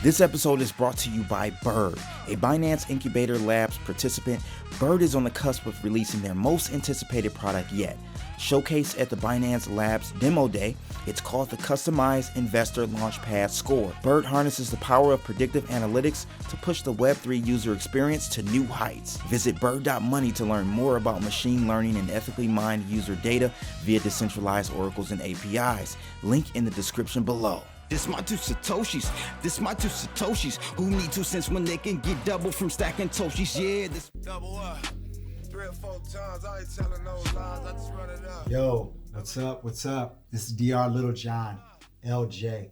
This episode is brought to you by Bird, a Binance Incubator Labs participant. Bird is on the cusp of releasing their most anticipated product yet. Showcased at the Binance Labs Demo Day, it's called the Customized Investor Launchpad Score. Bird harnesses the power of predictive analytics to push the Web3 user experience to new heights. Visit bird.money to learn more about machine learning and ethically mined user data via decentralized oracles and APIs. Link in the description below. This my two Satoshis, who need 2 cents when they can get double from stacking Toshis, yeah. This double up, 3 or 4 times, I ain't telling no lies, I just run it up. Yo, what's up? This is DR Little John, LJ,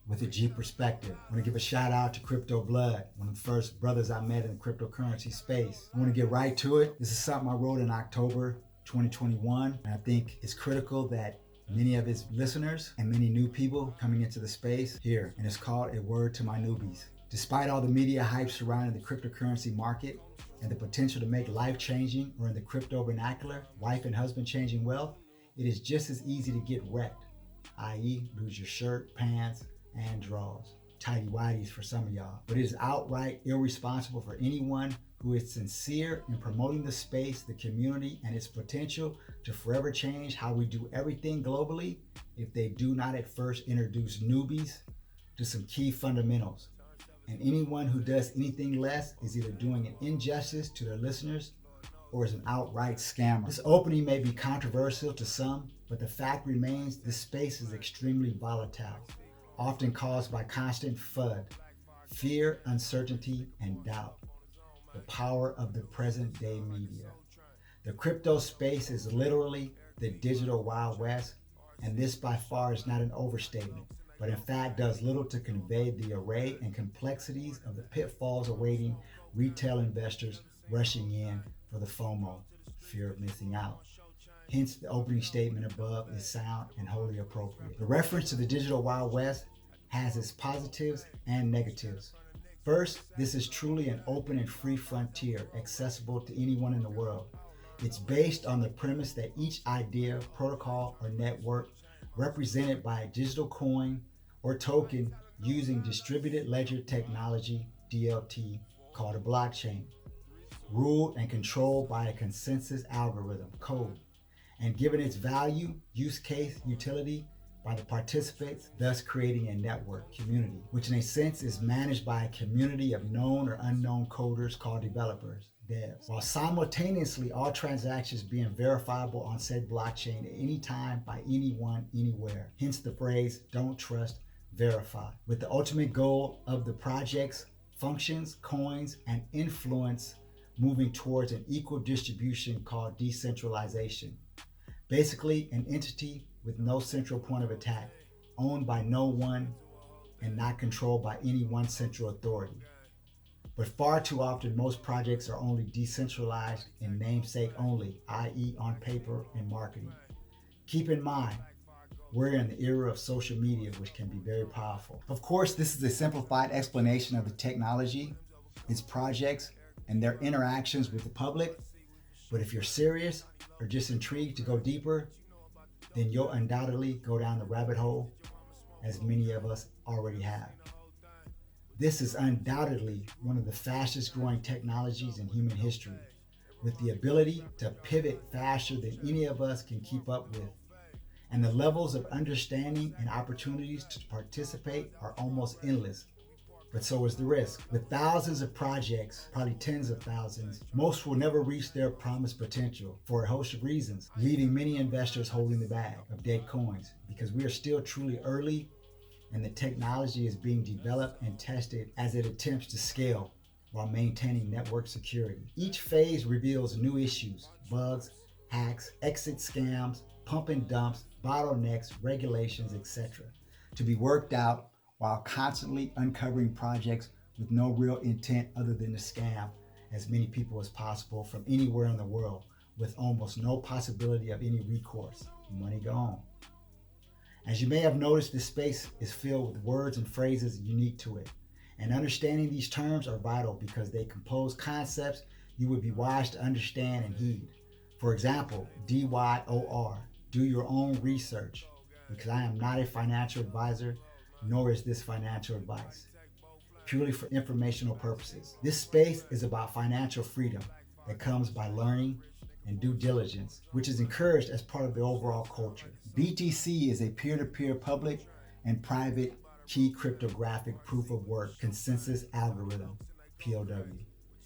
with a G perspective. I want to give a shout out to Crypto Blood, one of the first brothers I met in the cryptocurrency space. I want to get right to it. This is something I wrote in October 2021, and I think it's critical that many of his listeners and many new people coming into the space here, and it's called A Word to My Newbies. Despite all the media hype surrounding the cryptocurrency market and the potential to make life-changing, or in the crypto vernacular, wife and husband changing wealth, it is just as easy to get wrecked, i.e. lose your shirt, pants, and drawers. Tidy whities for some of y'all. But it is outright irresponsible for anyone who is sincere in promoting the space, the community, and its potential to forever change how we do everything globally if they do not at first introduce newbies to some key fundamentals. And anyone who does anything less is either doing an injustice to their listeners or is an outright scammer. This opening may be controversial to some, but the fact remains this space is extremely volatile, often caused by constant FUD, fear, uncertainty, and doubt. The power of the present day media. The crypto space is literally the digital Wild West, and this by far is not an overstatement, but in fact does little to convey the array and complexities of the pitfalls awaiting retail investors rushing in for the FOMO, fear of missing out. Hence, the opening statement above is sound and wholly appropriate. The reference to the digital Wild West has its positives and negatives. First, this is truly an open and free frontier accessible to anyone in the world. It's based on the premise that each idea, protocol, or network represented by a digital coin or token using distributed ledger technology, DLT, called a blockchain, ruled and controlled by a consensus algorithm, code, and given its value, use case, utility, by the participants, thus creating a network community, which in a sense is managed by a community of known or unknown coders called developers, devs, while simultaneously all transactions being verifiable on said blockchain at any time by anyone, anywhere. Hence the phrase, don't trust, verify, with the ultimate goal of the project's functions, coins, and influence moving towards an equal distribution called decentralization. Basically, an entity with no central point of attack, owned by no one and not controlled by any one central authority. But far too often, most projects are only decentralized in namesake only, i.e. on paper and marketing. Keep in mind, we're in the era of social media, which can be very powerful. Of course, this is a simplified explanation of the technology, its projects, and their interactions with the public. But if you're serious or just intrigued to go deeper, then you'll undoubtedly go down the rabbit hole, as many of us already have. This is undoubtedly one of the fastest growing technologies in human history, with the ability to pivot faster than any of us can keep up with. And the levels of understanding and opportunities to participate are almost endless. But so is the risk. With thousands of projects, probably tens of thousands, most will never reach their promised potential for a host of reasons, leaving many investors holding the bag of dead coins because we are still truly early and the technology is being developed and tested as it attempts to scale while maintaining network security. Each phase reveals new issues, bugs, hacks, exit scams, pump and dumps, bottlenecks, regulations, etc. to be worked out, while constantly uncovering projects with no real intent other than to scam as many people as possible from anywhere in the world, with almost no possibility of any recourse. Money gone. As you may have noticed, this space is filled with words and phrases unique to it, and understanding these terms are vital because they compose concepts you would be wise to understand and heed. For example, DYOR, do your own research, because I am not a financial advisor, nor is this financial advice. purely for informational purposes. This space is about financial freedom that comes by learning and due diligence, which is encouraged as part of the overall culture. BTC is a peer-to-peer public and private key cryptographic proof of work consensus algorithm, POW.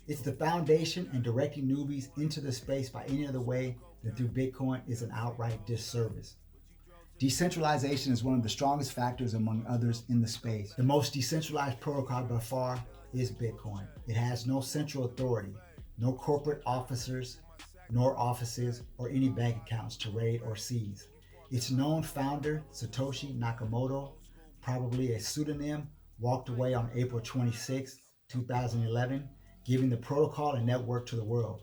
It's the foundation, and directing newbies into the space by any other way than through Bitcoin is an outright disservice. Decentralization is one of the strongest factors among others in the space. The most decentralized protocol by far is Bitcoin. It has no central authority, no corporate officers, nor offices or any bank accounts to raid or seize. Its known founder, Satoshi Nakamoto, probably a pseudonym, walked away on April 26, 2011, giving the protocol and network to the world,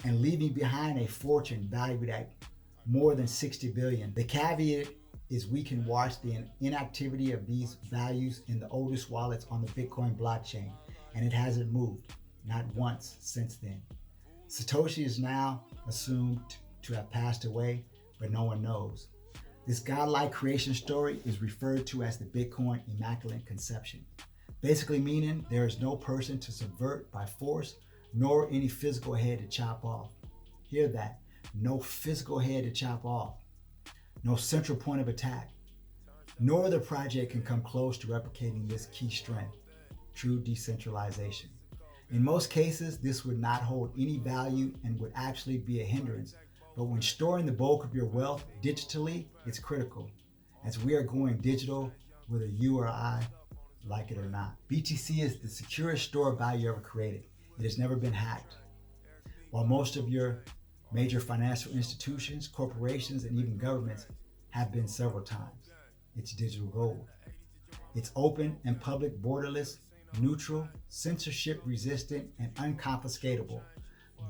and leaving behind a fortune valued at more than 60 billion. The caveat is we can watch the inactivity of these values in the oldest wallets on the Bitcoin blockchain, and it hasn't moved, not once since then. Satoshi is now assumed to have passed away, but no one knows. This godlike creation story is referred to as the Bitcoin Immaculate Conception, basically meaning there is no person to subvert by force, nor any physical head to chop off. Hear that, no physical head to chop off, no central point of attack, nor the project can come close to replicating this key strength, true decentralization. In most cases, this would not hold any value and would actually be a hindrance. But when storing the bulk of your wealth digitally, it's critical, as we are going digital whether you or I like it or not. BTC is the securest store of value ever created. It has never been hacked. While most of your major financial institutions, corporations, and even governments have been several times, it's digital gold. It's open and public, borderless, neutral, censorship resistant, and unconfiscatable.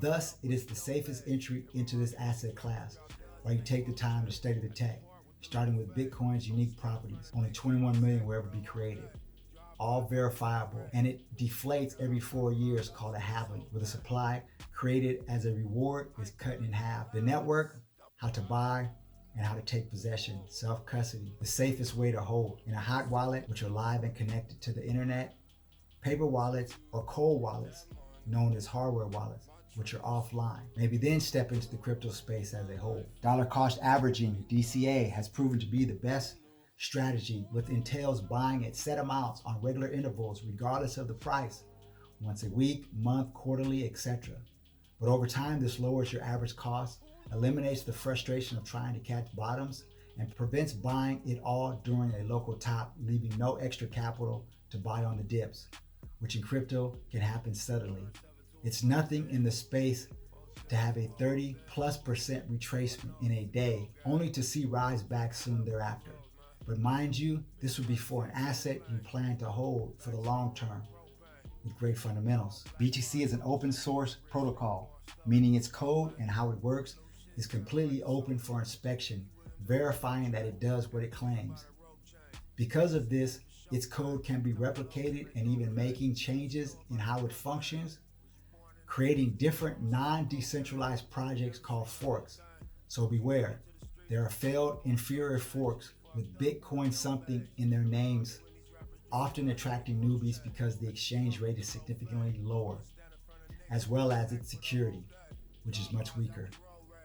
Thus, it is the safest entry into this asset class, while you take the time to study the tech, starting with Bitcoin's unique properties. Only 21 million will ever be created, all verifiable, and it deflates every 4 years, called a halving, with a supply created as a reward is cut in half. The network, how to buy and how to take possession, self-custody, the safest way to hold in a hot wallet, which are live and connected to the internet, paper wallets or cold wallets, known as hardware wallets, which are offline. Maybe then step into the crypto space as a whole. Dollar cost averaging, DCA, has proven to be the best strategy, which entails buying at set amounts on regular intervals regardless of the price, once a week, month, quarterly, etc. But over time, this lowers your average cost, eliminates the frustration of trying to catch bottoms, and prevents buying it all during a local top, leaving no extra capital to buy on the dips, which in crypto can happen suddenly. It's nothing in the space to have a 30+% retracement in a day, only to see rise back soon thereafter. But mind you, this would be for an asset you plan to hold for the long term with great fundamentals. BTC is an open source protocol, meaning its code and how it works is completely open for inspection, verifying that it does what it claims. Because of this, its code can be replicated, and even making changes in how it functions, creating different non-decentralized projects called forks. So beware, there are failed inferior forks with Bitcoin something in their names, often attracting newbies because the exchange rate is significantly lower, as well as its security, which is much weaker,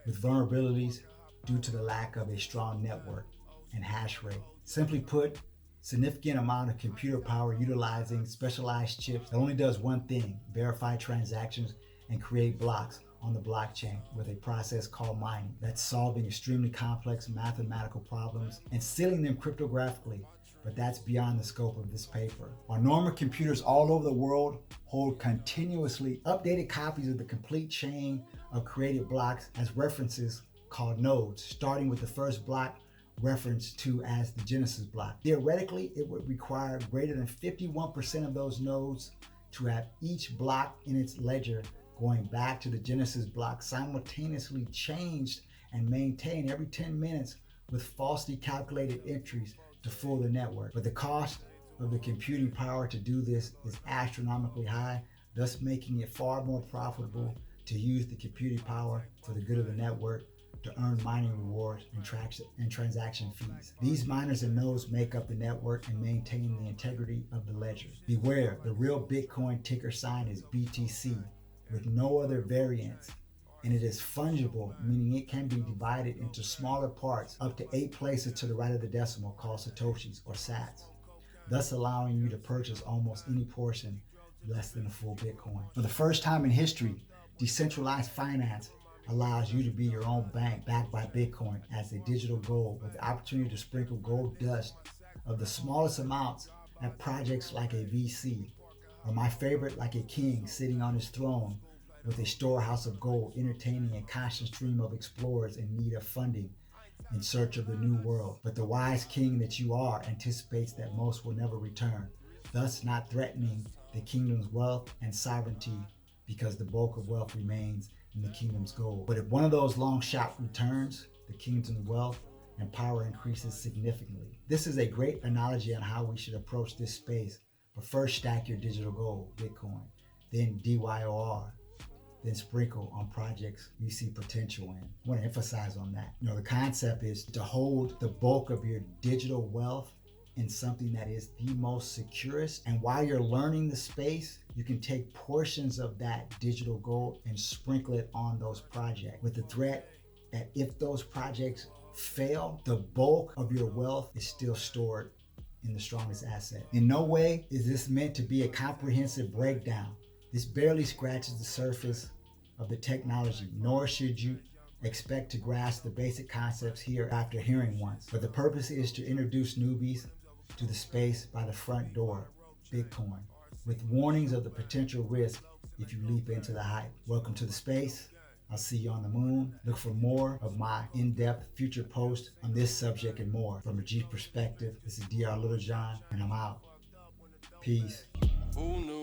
with vulnerabilities due to the lack of a strong network and hash rate. Simply put, significant amount of computer power utilizing specialized chips that only does one thing: verify transactions and create blocks on the blockchain with a process called mining that's solving extremely complex mathematical problems and sealing them cryptographically. But that's beyond the scope of this paper. While normal computers all over the world hold continuously updated copies of the complete chain of created blocks as references called nodes, starting with the first block referenced to as the Genesis block. Theoretically, it would require greater than 51% of those nodes to have each block in its ledger going back to the Genesis block simultaneously changed and maintained every 10 minutes with falsely calculated entries to fool the network. But the cost of the computing power to do this is astronomically high, thus making it far more profitable to use the computing power for the good of the network to earn mining rewards and transaction fees. These miners and nodes make up the network and maintain the integrity of the ledger. Beware, the real Bitcoin ticker sign is BTC with no other variants, and it is fungible, meaning it can be divided into smaller parts up to 8 places to the right of the decimal called satoshis or sats, thus allowing you to purchase almost any portion less than a full Bitcoin. For the first time in history, decentralized finance allows you to be your own bank backed by Bitcoin as a digital gold with the opportunity to sprinkle gold dust of the smallest amounts at projects like a VC, or my favorite, like a king sitting on his throne with a storehouse of gold, entertaining a constant stream of explorers in need of funding in search of the new world. But the wise king that you are anticipates that most will never return, thus not threatening the kingdom's wealth and sovereignty because the bulk of wealth remains in the kingdom's gold. But if one of those long shot returns, the kingdom's wealth and power increases significantly. This is a great analogy on how we should approach this space. But first stack your digital gold, Bitcoin, then DYOR, then sprinkle on projects you see potential in. I want to emphasize on that. The concept is to hold the bulk of your digital wealth in something that is the most securest. And while you're learning the space, you can take portions of that digital gold and sprinkle it on those projects with the threat that if those projects fail, the bulk of your wealth is still stored in the strongest asset. In no way is this meant to be a comprehensive breakdown. This barely scratches the surface of the technology, nor should you expect to grasp the basic concepts here after hearing once. But the purpose is to introduce newbies to the space by the front door, Bitcoin, with warnings of the potential risk if you leap into the hype. Welcome to the space. I'll see you on the moon. Look for more of my in-depth future posts on this subject and more. From a G perspective, this is Dr. Little John, and I'm out. Peace. Who knew?